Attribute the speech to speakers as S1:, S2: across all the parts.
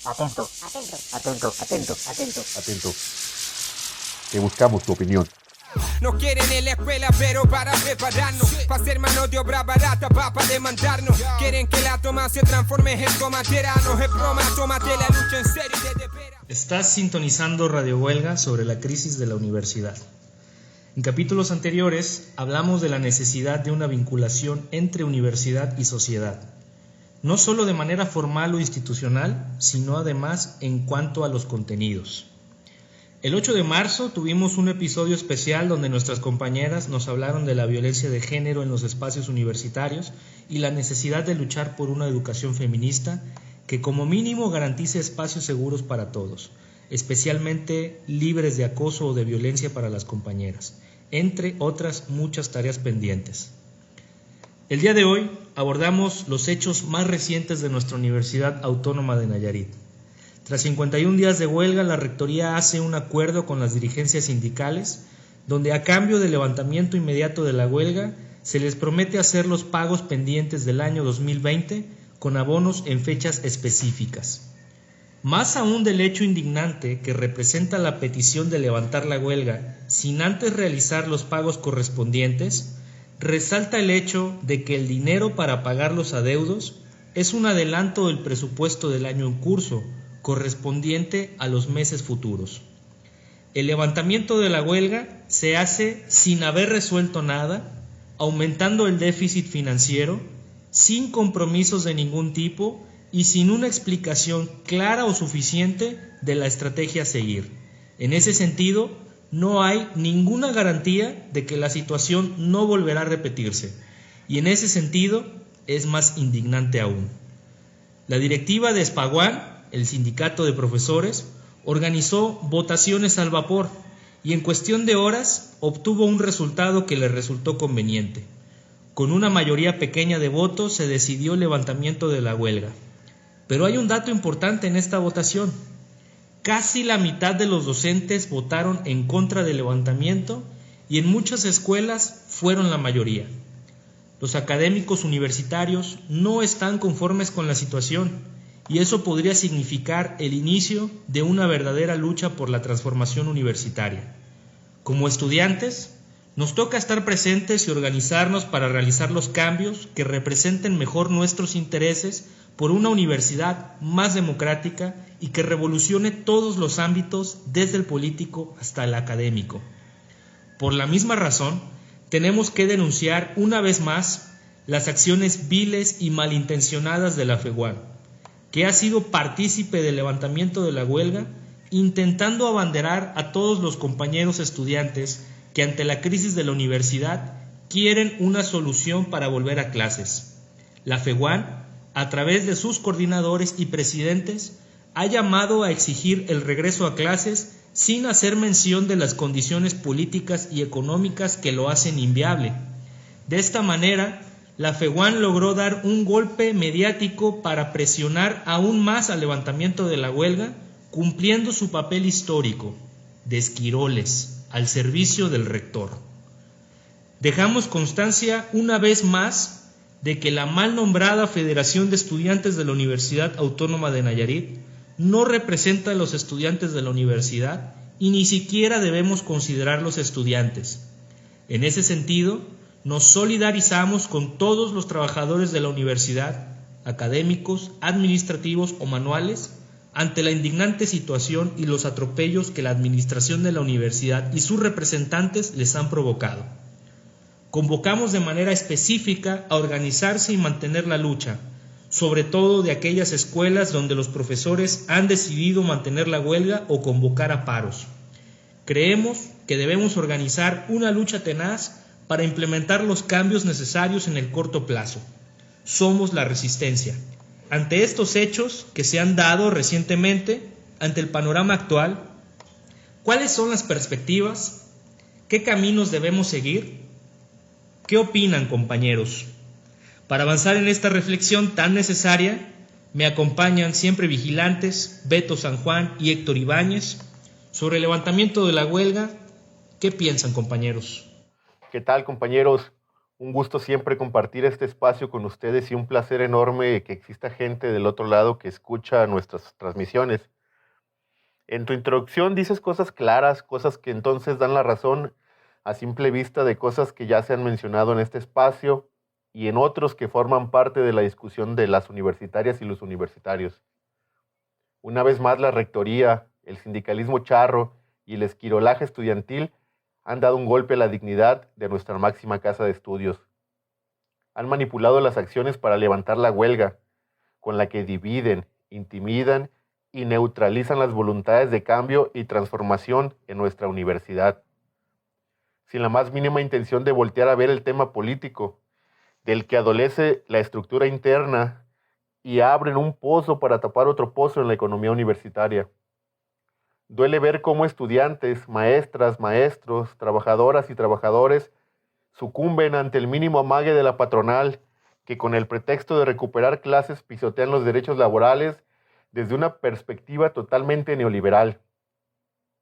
S1: Atento.
S2: Que buscamos tu opinión.
S3: Nos quieren en la escuela pero para prepararnos, para ser mano de obra barata, para demandarnos. Quieren que la toma se transforme en tomateranos. Es broma, tómate la lucha en serio y de veras.
S4: Estás sintonizando Radio Huelga sobre la crisis de la universidad. En capítulos anteriores hablamos de la necesidad de una vinculación entre universidad y sociedad, no solo de manera formal o institucional, sino además en cuanto a los contenidos. El 8 de marzo tuvimos un episodio especial donde nuestras compañeras nos hablaron de la violencia de género en los espacios universitarios y la necesidad de luchar por una educación feminista que como mínimo garantice espacios seguros para todos, especialmente libres de acoso o de violencia para las compañeras, entre otras muchas tareas pendientes. El día de hoy abordamos los hechos más recientes de nuestra Universidad Autónoma de Nayarit. Tras 51 días de huelga, la Rectoría hace un acuerdo con las dirigencias sindicales, donde a cambio del levantamiento inmediato de la huelga, se les promete hacer los pagos pendientes del año 2020 con abonos en fechas específicas. Más aún del hecho indignante que representa la petición de levantar la huelga sin antes realizar los pagos correspondientes, resalta el hecho de que el dinero para pagar los adeudos es un adelanto del presupuesto del año en curso, correspondiente a los meses futuros. El levantamiento de la huelga se hace sin haber resuelto nada, aumentando el déficit financiero, sin compromisos de ningún tipo y sin una explicación clara o suficiente de la estrategia a seguir. En ese sentido, no hay ninguna garantía de que la situación no volverá a repetirse, y en ese sentido es más indignante aún. La directiva de Espaguán, el sindicato de profesores, organizó votaciones al vapor y en cuestión de horas obtuvo un resultado que le resultó conveniente. Con una mayoría pequeña de votos se decidió el levantamiento de la huelga. Pero hay un dato importante en esta votación. Casi la mitad de los docentes votaron en contra del levantamiento y en muchas escuelas fueron la mayoría. Los académicos universitarios no están conformes con la situación y eso podría significar el inicio de una verdadera lucha por la transformación universitaria. Como estudiantes, nos toca estar presentes y organizarnos para realizar los cambios que representen mejor nuestros intereses por una universidad más democrática y que revolucione todos los ámbitos, desde el político hasta el académico. Por la misma razón, tenemos que denunciar una vez más las acciones viles y malintencionadas de la FEUAN, que ha sido partícipe del levantamiento de la huelga, intentando abanderar a todos los compañeros estudiantes que ante la crisis de la universidad quieren una solución para volver a clases. La FEUAN, a través de sus coordinadores y presidentes, ha llamado a exigir el regreso a clases sin hacer mención de las condiciones políticas y económicas que lo hacen inviable. De esta manera, la FEUAN logró dar un golpe mediático para presionar aún más al levantamiento de la huelga, cumpliendo su papel histórico de esquiroles al servicio del rector. Dejamos constancia una vez más de que la mal nombrada Federación de Estudiantes de la Universidad Autónoma de Nayarit no representa a los estudiantes de la universidad y ni siquiera debemos considerarlos estudiantes. En ese sentido, nos solidarizamos con todos los trabajadores de la universidad, académicos, administrativos o manuales, ante la indignante situación y los atropellos que la administración de la universidad y sus representantes les han provocado. Convocamos de manera específica a organizarse y mantener la lucha, sobre todo de aquellas escuelas donde los profesores han decidido mantener la huelga o convocar a paros. Creemos que debemos organizar una lucha tenaz para implementar los cambios necesarios en el corto plazo. Somos la resistencia. Ante estos hechos que se han dado recientemente, ante el panorama actual, ¿cuáles son las perspectivas? ¿Qué caminos debemos seguir? ¿Qué opinan, compañeros? Para avanzar en esta reflexión tan necesaria, me acompañan siempre vigilantes Beto San Juan y Héctor Ibáñez. Sobre el levantamiento de la huelga, ¿qué piensan, compañeros?
S2: ¿Qué tal, compañeros? Un gusto siempre compartir este espacio con ustedes y un placer enorme que exista gente del otro lado que escucha nuestras transmisiones. En tu introducción dices cosas claras, cosas que entonces dan la razón a simple vista de cosas que ya se han mencionado en este espacio y en otros que forman parte de la discusión de las universitarias y los universitarios. Una vez más, la rectoría, el sindicalismo charro y el esquirolaje estudiantil han dado un golpe a la dignidad de nuestra máxima casa de estudios. Han manipulado las acciones para levantar la huelga, con la que dividen, intimidan y neutralizan las voluntades de cambio y transformación en nuestra universidad, sin la más mínima intención de voltear a ver el tema político, del que adolece la estructura interna y abren un pozo para tapar otro pozo en la economía universitaria. Duele ver cómo estudiantes, maestras, maestros, trabajadoras y trabajadores sucumben ante el mínimo amague de la patronal que con el pretexto de recuperar clases pisotean los derechos laborales desde una perspectiva totalmente neoliberal,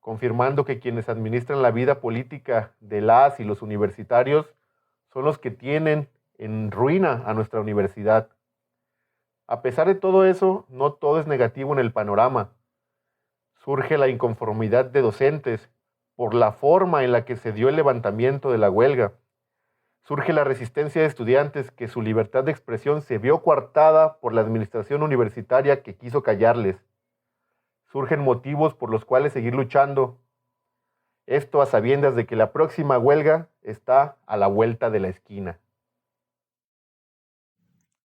S2: confirmando que quienes administran la vida política de las y los universitarios son los que tienen en ruina a nuestra universidad. A pesar de todo eso, no todo es negativo en el panorama. Surge la inconformidad de docentes por la forma en la que se dio el levantamiento de la huelga. Surge la resistencia de estudiantes que su libertad de expresión se vio coartada por la administración universitaria que quiso callarles. Surgen motivos por los cuales seguir luchando. Esto a sabiendas de que la próxima huelga está a la vuelta de la esquina.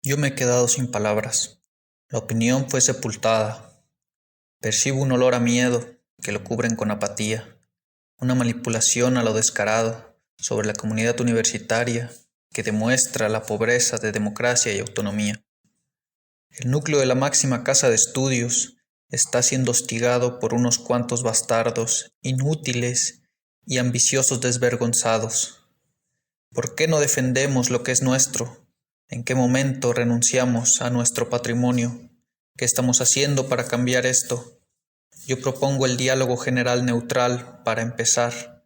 S1: Yo me he quedado sin palabras. La opinión fue sepultada. Percibo un olor a miedo que lo cubren con apatía, una manipulación a lo descarado sobre la comunidad universitaria que demuestra la pobreza de democracia y autonomía. El núcleo de la máxima casa de estudios está siendo hostigado por unos cuantos bastardos, inútiles y ambiciosos desvergonzados. ¿Por qué no defendemos lo que es nuestro? ¿En qué momento renunciamos a nuestro patrimonio? ¿Qué estamos haciendo para cambiar esto? Yo propongo el diálogo general neutral para empezar,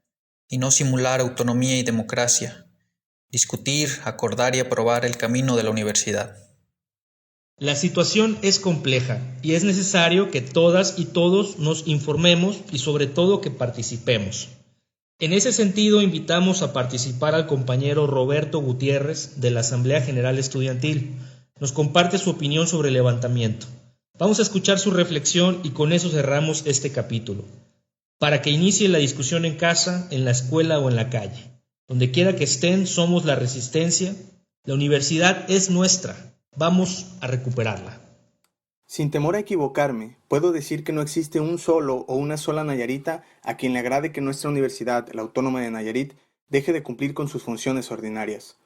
S1: y no simular autonomía y democracia. Discutir, acordar y aprobar el camino de la universidad.
S4: La situación es compleja y es necesario que todas y todos nos informemos y sobre todo que participemos. En ese sentido, invitamos a participar al compañero Roberto Gutiérrez de la Asamblea General Estudiantil. Nos comparte su opinión sobre el levantamiento. Vamos a escuchar su reflexión y con eso cerramos este capítulo. Para que inicie la discusión en casa, en la escuela o en la calle. Donde quiera que estén, somos la resistencia. La universidad es nuestra. Vamos a recuperarla.
S5: Sin temor a equivocarme, puedo decir que no existe un solo o una sola nayarita a quien le agrade que nuestra universidad, la Autónoma de Nayarit, deje de cumplir con sus funciones ordinarias.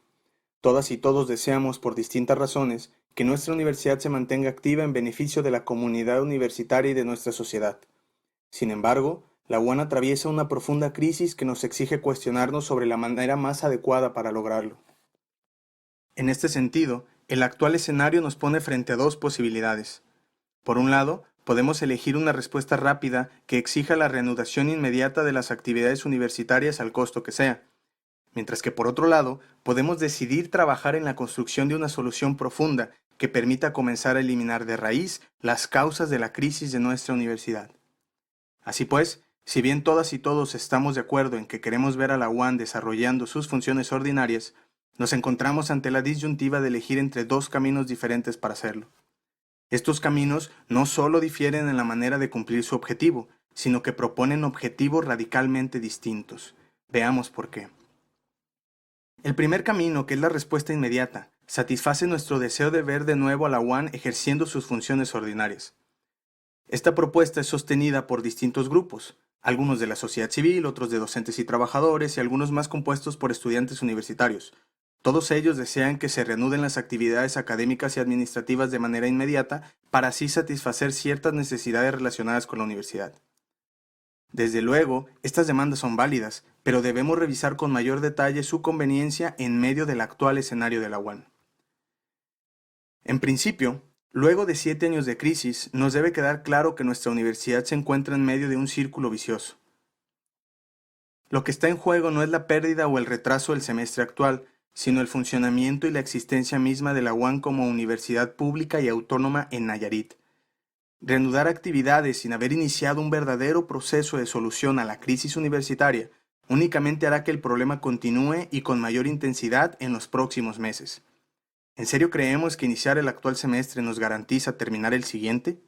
S5: Todas y todos deseamos, por distintas razones, que nuestra universidad se mantenga activa en beneficio de la comunidad universitaria y de nuestra sociedad. Sin embargo, la UAN atraviesa una profunda crisis que nos exige cuestionarnos sobre la manera más adecuada para lograrlo. En este sentido, el actual escenario nos pone frente a dos posibilidades. Por un lado, podemos elegir una respuesta rápida que exija la reanudación inmediata de las actividades universitarias al costo que sea, mientras que por otro lado, podemos decidir trabajar en la construcción de una solución profunda que permita comenzar a eliminar de raíz las causas de la crisis de nuestra universidad. Así pues, si bien todas y todos estamos de acuerdo en que queremos ver a la UAN desarrollando sus funciones ordinarias, nos encontramos ante la disyuntiva de elegir entre dos caminos diferentes para hacerlo. Estos caminos no solo difieren en la manera de cumplir su objetivo, sino que proponen objetivos radicalmente distintos. Veamos por qué. El primer camino, que es la respuesta inmediata, satisface nuestro deseo de ver de nuevo a la UAN ejerciendo sus funciones ordinarias. Esta propuesta es sostenida por distintos grupos, algunos de la sociedad civil, otros de docentes y trabajadores y algunos más compuestos por estudiantes universitarios. Todos ellos desean que se reanuden las actividades académicas y administrativas de manera inmediata para así satisfacer ciertas necesidades relacionadas con la universidad. Desde luego, estas demandas son válidas, pero debemos revisar con mayor detalle su conveniencia en medio del actual escenario de la UAN. En principio, luego de 7 años de crisis, nos debe quedar claro que nuestra universidad se encuentra en medio de un círculo vicioso. Lo que está en juego no es la pérdida o el retraso del semestre actual, sino el funcionamiento y la existencia misma de la UAN como universidad pública y autónoma en Nayarit. Reanudar actividades sin haber iniciado un verdadero proceso de solución a la crisis universitaria únicamente hará que el problema continúe y con mayor intensidad en los próximos meses. ¿En serio creemos que iniciar el actual semestre nos garantiza terminar el siguiente?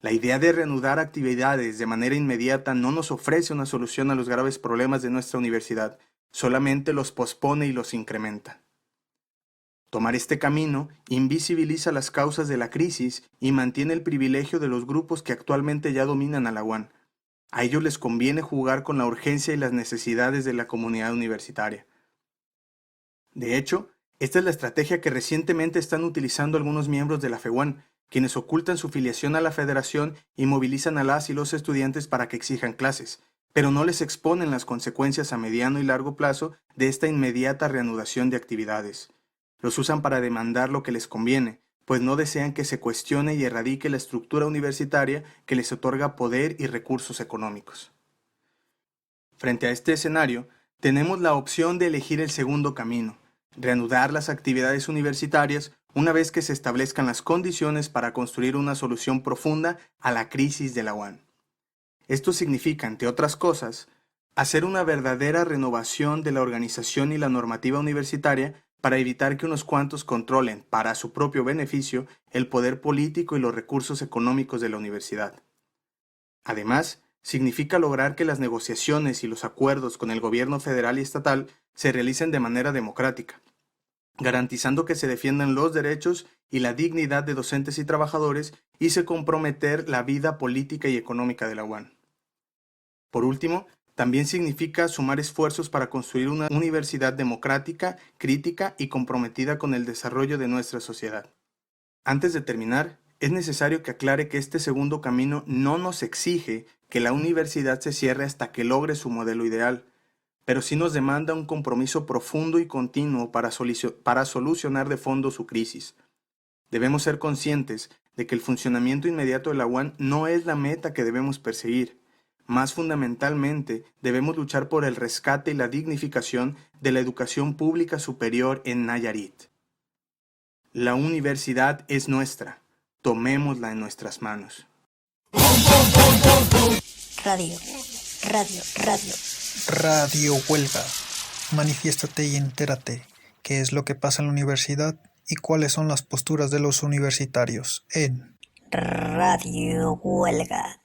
S5: La idea de reanudar actividades de manera inmediata no nos ofrece una solución a los graves problemas de nuestra universidad, solamente los pospone y los incrementa. Tomar este camino invisibiliza las causas de la crisis y mantiene el privilegio de los grupos que actualmente ya dominan a la UAN. A ellos les conviene jugar con la urgencia y las necesidades de la comunidad universitaria. De hecho, esta es la estrategia que recientemente están utilizando algunos miembros de la FEUAN, quienes ocultan su filiación a la federación y movilizan a las y los estudiantes para que exijan clases, pero no les exponen las consecuencias a mediano y largo plazo de esta inmediata reanudación de actividades. Los usan para demandar lo que les conviene, pues no desean que se cuestione y erradique la estructura universitaria que les otorga poder y recursos económicos. Frente a este escenario, tenemos la opción de elegir el segundo camino, reanudar las actividades universitarias una vez que se establezcan las condiciones para construir una solución profunda a la crisis de la UAN. Esto significa, entre otras cosas, hacer una verdadera renovación de la organización y la normativa universitaria para evitar que unos cuantos controlen, para su propio beneficio, el poder político y los recursos económicos de la universidad. Además, significa lograr que las negociaciones y los acuerdos con el gobierno federal y estatal se realicen de manera democrática, garantizando que se defiendan los derechos y la dignidad de docentes y trabajadores y se comprometer la vida política y económica de la UAN. Por último, también significa sumar esfuerzos para construir una universidad democrática, crítica y comprometida con el desarrollo de nuestra sociedad. Antes de terminar, es necesario que aclare que este segundo camino no nos exige que la universidad se cierre hasta que logre su modelo ideal, pero sí nos demanda un compromiso profundo y continuo para solucionar de fondo su crisis. Debemos ser conscientes de que el funcionamiento inmediato de la UAN no es la meta que debemos perseguir. Más fundamentalmente, debemos luchar por el rescate y la dignificación de la educación pública superior en Nayarit. La universidad es nuestra. Tomémosla en nuestras manos.
S6: Radio.
S7: Radio Huelga. Manifiéstate y entérate qué es lo que pasa en la universidad y cuáles son las posturas de los universitarios en
S6: Radio Huelga.